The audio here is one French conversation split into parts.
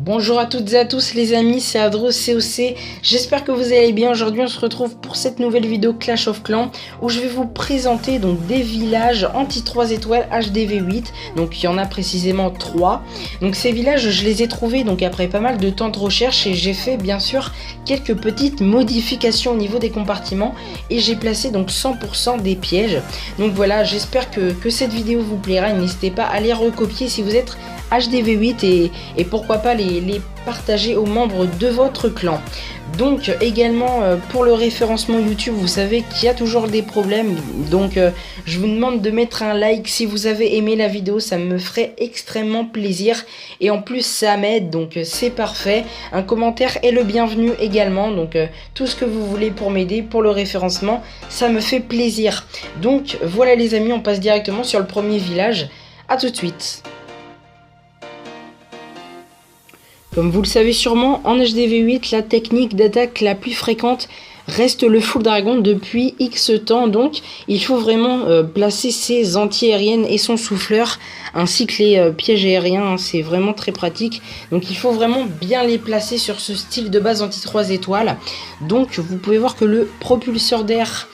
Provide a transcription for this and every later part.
Bonjour à toutes et à tous les amis, c'est Adros COC, j'espère que vous allez bien. Aujourd'hui on se retrouve pour cette nouvelle vidéo Clash of Clans où je vais vous présenter donc des villages anti 3 étoiles HDV8. Donc il y en a précisément 3. Donc ces villages je les ai trouvés donc après pas mal de temps de recherche et j'ai fait bien sûr quelques petites modifications au niveau des compartiments et j'ai placé donc 100% des pièges. Donc voilà, j'espère que cette vidéo vous plaira et n'hésitez pas à les recopier si vous êtes HDV8 et pourquoi pas les partager aux membres de votre clan. Donc également pour le référencement YouTube, vous savez qu'il y a toujours des problèmes, donc je vous demande de mettre un like si vous avez aimé la vidéo, ça me ferait extrêmement plaisir et en plus ça m'aide, donc c'est parfait. Un commentaire est le bienvenu également, donc tout ce que vous voulez pour m'aider pour le référencement, ça me fait plaisir. Donc voilà les amis, on passe directement sur le premier village. À tout de suite. Comme vous le savez sûrement, en HDV8, la technique d'attaque la plus fréquente reste le full dragon depuis X temps. Donc, il faut vraiment placer ses anti-aériennes et son souffleur, ainsi que les pièges aériens. Hein, c'est vraiment très pratique. Donc, il faut vraiment bien les placer sur ce style de base anti 3 étoiles. Donc, vous pouvez voir que le propulseur d'air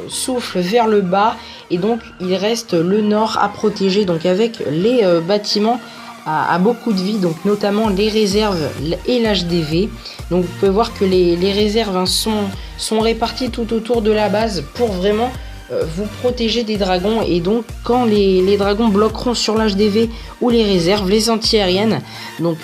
souffle vers le bas. Et donc, il reste le nord à protéger. Donc, avec les bâtiments à beaucoup de vie, donc notamment les réserves et l'HDV. Donc vous pouvez voir que les réserves sont réparties tout autour de la base pour vraiment vous protéger des dragons. Et donc quand les dragons bloqueront sur l'HDV ou les réserves, les anti-aériennes donc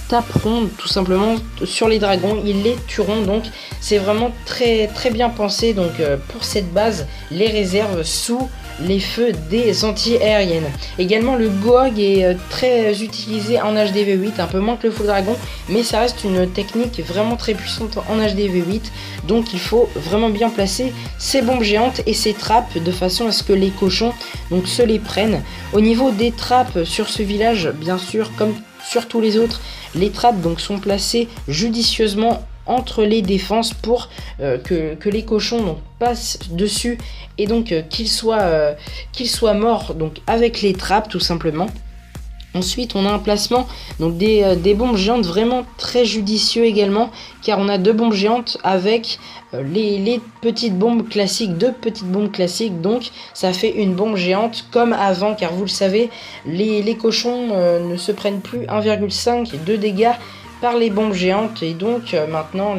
taperont tout simplement sur les dragons, ils les tueront. Donc c'est vraiment très bien pensé donc pour cette base, les réserves sous les feux des anti-aériennes. Également le Goag est très utilisé en HDV8, un peu moins que le full dragon, mais ça reste une technique vraiment très puissante en HDV8. Donc il faut vraiment bien placer ces bombes géantes et ces trappes de façon à ce que les cochons donc se les prennent. Au niveau des trappes sur ce village, bien sûr comme sur tous les autres, les trappes donc sont placées judicieusement entre les défenses pour que les cochons donc passent dessus et donc qu'ils soient morts donc avec les trappes tout simplement. Ensuite on a un placement donc des bombes géantes vraiment très judicieux également, car on a deux bombes géantes avec les petites bombes classiques, deux petites bombes classiques, donc ça fait une bombe géante comme avant, car vous le savez les cochons ne se prennent plus 1,5 de dégâts par les bombes géantes, et donc maintenant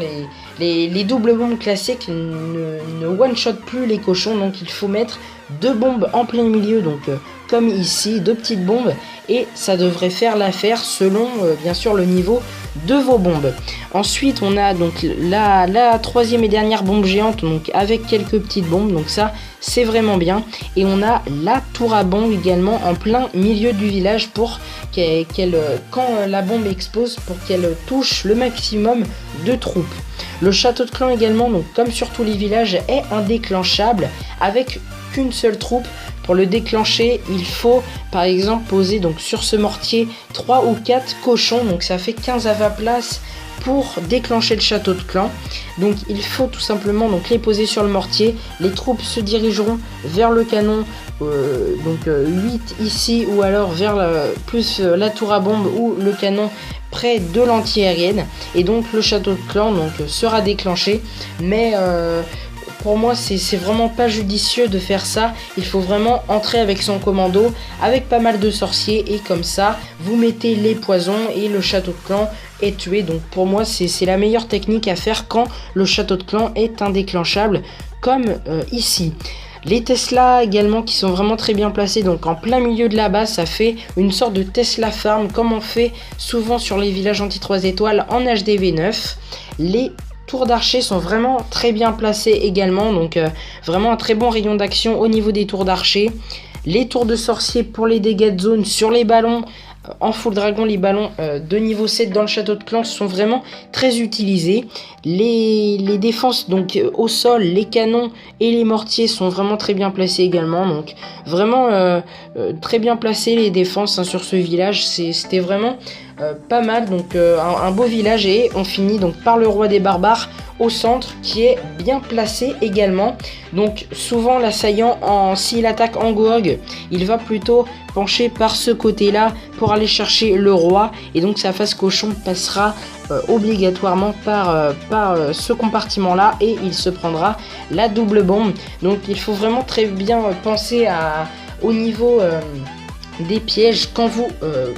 les doubles bombes classiques ne one-shot plus les cochons. Donc il faut mettre deux bombes en plein milieu, donc comme ici, deux petites bombes, et ça devrait faire l'affaire selon bien sûr le niveau de vos bombes. Ensuite on a donc la troisième et dernière bombe géante donc avec quelques petites bombes, donc ça c'est vraiment bien. Et on a la tour à bombe également en plein milieu du village pour quand la bombe explose, pour qu'elle touche le maximum de troupes. Le château de clan également, donc comme sur tous les villages, est indéclenchable avec qu'une seule troupe. Pour le déclencher, il faut par exemple poser donc sur ce mortier 3 ou 4 cochons, donc ça fait 15 à 20 places pour déclencher le château de clan. Donc il faut tout simplement donc les poser sur le mortier. Les troupes se dirigeront vers le canon 8 ici, ou alors vers la tour à bombe ou le canon près de l'anti-aérienne, et donc le château de clan donc sera déclenché. Mais pour moi c'est vraiment pas judicieux de faire ça. Il faut vraiment entrer avec son commando avec pas mal de sorciers, et comme ça vous mettez les poisons et le château de clan est tué. Donc pour moi c'est la meilleure technique à faire quand le château de clan est indéclenchable, comme ici. Les Tesla également qui sont vraiment très bien placés, donc en plein milieu de la base, ça fait une sorte de Tesla farm comme on fait souvent sur les villages anti 3 étoiles en HDV9. Les tours d'archers sont vraiment très bien placés également, donc vraiment un très bon rayon d'action au niveau des tours d'archers. Les tours de sorciers pour les dégâts de zone sur les ballons. En full dragon, les ballons de niveau 7 dans le château de clan sont vraiment très utilisés. Les défenses donc au sol, les canons et les mortiers sont vraiment très bien placés également. Donc vraiment très bien placés les défenses hein, sur ce village. C'était vraiment pas mal, donc un beau village. Et on finit donc par le roi des barbares au centre, qui est bien placé également. Donc souvent l'assaillant, s'il attaque en Goog, il va plutôt pencher par ce côté là pour aller chercher le roi, et donc sa face cochon passera obligatoirement par ce compartiment là, et il se prendra la double bombe. Donc il faut vraiment très bien penser au niveau des pièges quand vous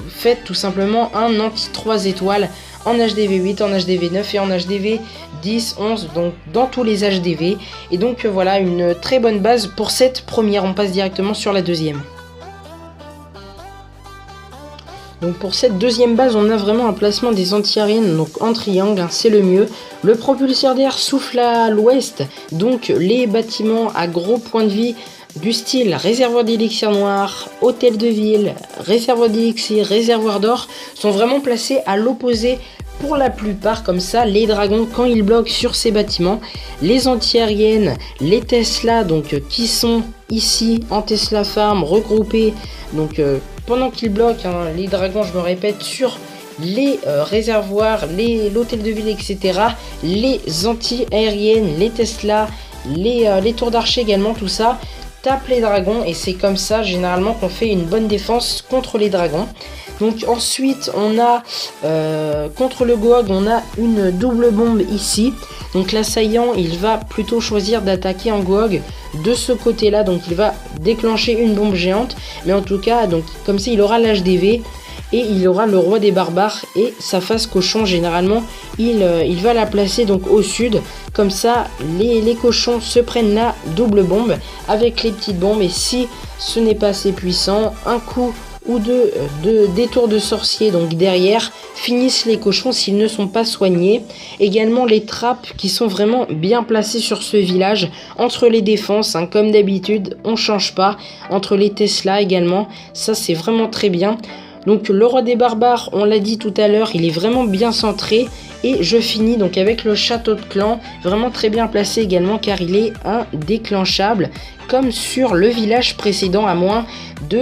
faites tout simplement un anti 3 étoiles en HDV 8, en HDV 9 et en HDV 10, 11, donc dans tous les HDV. Et donc voilà, une très bonne base pour cette première. On passe directement sur la deuxième. Donc pour cette deuxième base, on a vraiment un placement des anti-aériennes, donc en triangle, hein, c'est le mieux. Le propulseur d'air souffle à l'ouest, donc les bâtiments à gros points de vie du style réservoir d'élixir noir, hôtel de ville, réservoir d'élixir, réservoir d'or sont vraiment placés à l'opposé pour la plupart. Comme ça, les dragons, quand ils bloquent sur ces bâtiments, les anti-aériennes, les Tesla, donc qui sont ici en Tesla Farm regroupés, donc pendant qu'ils bloquent, hein, les dragons, je me répète, sur les réservoirs, l'hôtel de ville, etc., les anti-aériennes, les Tesla, les tours d'archer également, tout ça tape les dragons, et c'est comme ça généralement qu'on fait une bonne défense contre les dragons. Donc ensuite on a contre le Goog, on a une double bombe ici. Donc l'assaillant, il va plutôt choisir d'attaquer en Goog de ce côté là, donc il va déclencher une bombe géante, mais en tout cas donc comme ça il aura l'HDV et il aura le roi des barbares et sa face cochon. Généralement il va la placer donc au sud, comme ça les cochons se prennent la double bombe avec les petites bombes, et si ce n'est pas assez puissant, un coup ou des tours de sorcier donc derrière finissent les cochons s'ils ne sont pas soignés. Également les trappes qui sont vraiment bien placées sur ce village entre les défenses, hein, comme d'habitude on change pas, entre les Tesla également, ça c'est vraiment très bien. Donc le roi des barbares, on l'a dit tout à l'heure, il est vraiment bien centré. Et je finis donc avec le château de clan, vraiment très bien placé également car il est indéclenchable comme sur le village précédent, à moins de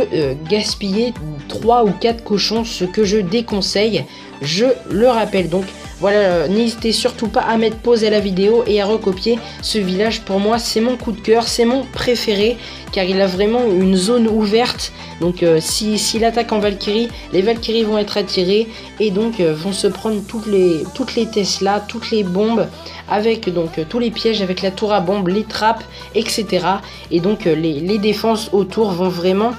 gaspiller 3 ou 4 cochons, ce que je déconseille, je le rappelle. Donc voilà, n'hésitez surtout pas à mettre pause à la vidéo et à recopier ce village. Pour moi c'est mon coup de cœur, c'est mon préféré car il a vraiment une zone ouverte. Donc s'il attaque en Valkyrie, les Valkyries vont être attirées et donc vont se prendre toutes les Tesla, toutes les bombes, avec donc tous les pièges, avec la tour à bombes, les trappes, etc. Et donc les défenses autour vont vraiment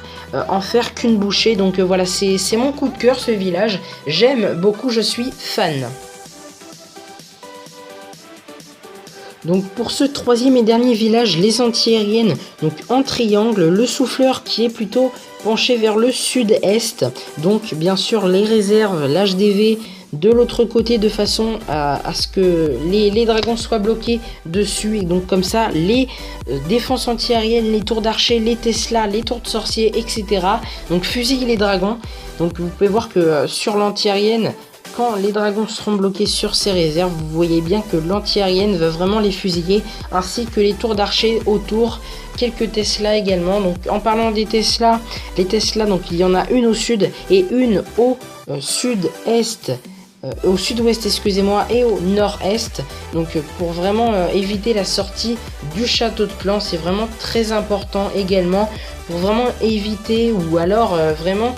en faire qu'une bouchée. Donc voilà, c'est mon coup de cœur ce village, j'aime beaucoup, je suis fan. Donc pour ce troisième et dernier village, les anti-aériennes, donc en triangle, le souffleur qui est plutôt penché vers le sud-est, donc bien sûr les réserves, l'HDV de l'autre côté de façon à ce que les dragons soient bloqués dessus, et donc comme ça les défenses anti-aériennes, les tours d'archer, les Tesla, les tours de sorciers, etc. donc fusillent les dragons. Donc vous pouvez voir que sur l'anti-aérienne, quand les dragons seront bloqués sur ces réserves, vous voyez bien que l'anti-aérienne va vraiment les fusiller, ainsi que les tours d'archer autour, quelques Tesla également. Donc en parlant des Tesla, les Tesla, donc il y en a une au sud et une au sud-est, au sud-ouest excusez-moi, et au nord-est, donc pour vraiment éviter la sortie du château de clan. C'est vraiment très important également pour vraiment éviter ou alors vraiment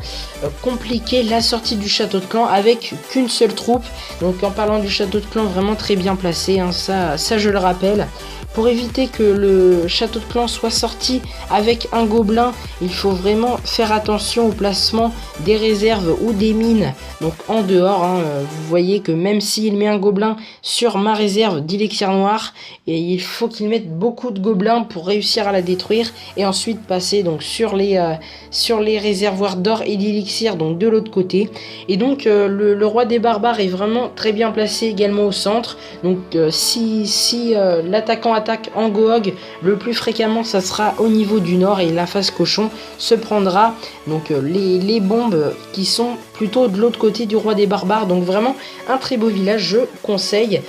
compliquer la sortie du château de clan avec qu'une seule troupe. Donc en parlant du château de clan, vraiment très bien placé, hein, ça je le rappelle. Pour éviter que le château de clan soit sorti avec un gobelin, il faut vraiment faire attention au placement des réserves ou des mines. Donc en dehors, hein, vous voyez que même s'il met un gobelin sur ma réserve d'élixir noir, et il faut qu'il mette beaucoup de gobelins pour réussir à la détruire et ensuite passer donc sur les réservoirs d'or et d'élixir, donc de l'autre côté. Et donc le roi des barbares est vraiment très bien placé également au centre. Donc si l'attaquant attaque en Goog, le plus fréquemment ça sera au niveau du nord, et la face cochon se prendra donc les bombes qui sont plutôt de l'autre côté du roi des barbares. Donc vraiment un très beau village, je conseille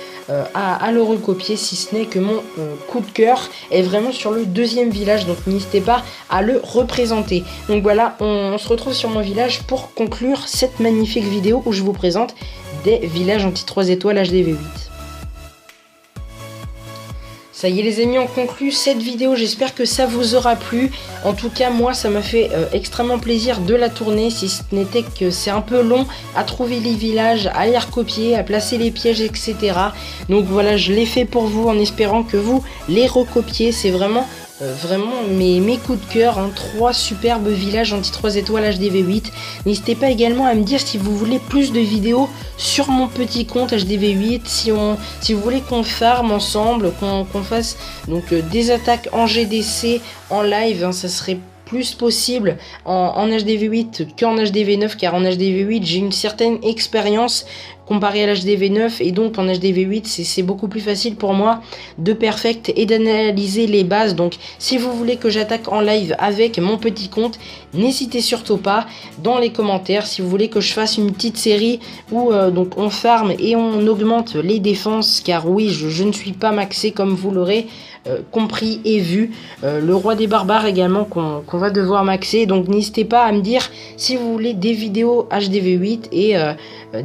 à le recopier, si ce n'est que mon coup de cœur est vraiment sur le deuxième village, donc n'hésitez pas à le représenter. Donc voilà, on se retrouve sur mon village pour conclure cette magnifique vidéo où je vous présente des villages anti 3 étoiles HDV8. Ça y est les amis, on conclut cette vidéo, j'espère que ça vous aura plu. En tout cas moi ça m'a fait extrêmement plaisir de la tourner, si ce n'était que c'est un peu long à trouver les villages, à les recopier, à placer les pièges, etc. Donc voilà, je l'ai fait pour vous en espérant que vous les recopiez. C'est vraiment mes coups de cœur, 3 superbes villages anti 3 étoiles HDV8. N'hésitez pas également à me dire si vous voulez plus de vidéos sur mon petit compte HDV8, si vous voulez qu'on farme ensemble, qu'on fasse donc des attaques en GDC en live, ça serait plus possible en HDV8 qu'en HDV9, car en HDV8 j'ai une certaine expérience comparé à l'HDV9 et donc en HDV8 c'est beaucoup plus facile pour moi de perfect et d'analyser les bases. Donc si vous voulez que j'attaque en live avec mon petit compte, n'hésitez surtout pas dans les commentaires. Si vous voulez que je fasse une petite série où donc on farm et on augmente les défenses, car oui je ne suis pas maxé comme vous l'aurez compris et vu, le roi des barbares également qu'on va devoir maxer. Donc n'hésitez pas à me dire si vous voulez des vidéos HDV8 et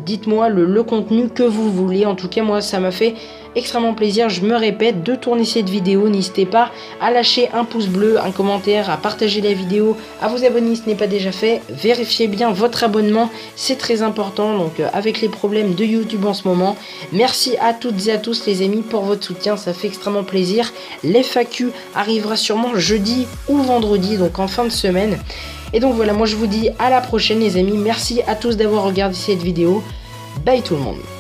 dites-moi le contenu que vous voulez. En tout cas moi ça m'a fait extrêmement plaisir, je me répète, de tourner cette vidéo. N'hésitez pas à lâcher un pouce bleu, un commentaire, à partager la vidéo, à vous abonner si ce n'est pas déjà fait. Vérifiez bien votre abonnement, c'est très important donc avec les problèmes de YouTube en ce moment. Merci à toutes et à tous les amis pour votre soutien, ça fait extrêmement plaisir. L'FAQ arrivera sûrement jeudi ou vendredi, donc en fin de semaine. Et donc voilà, moi je vous dis à la prochaine les amis, merci à tous d'avoir regardé cette vidéo. Bye tout le monde.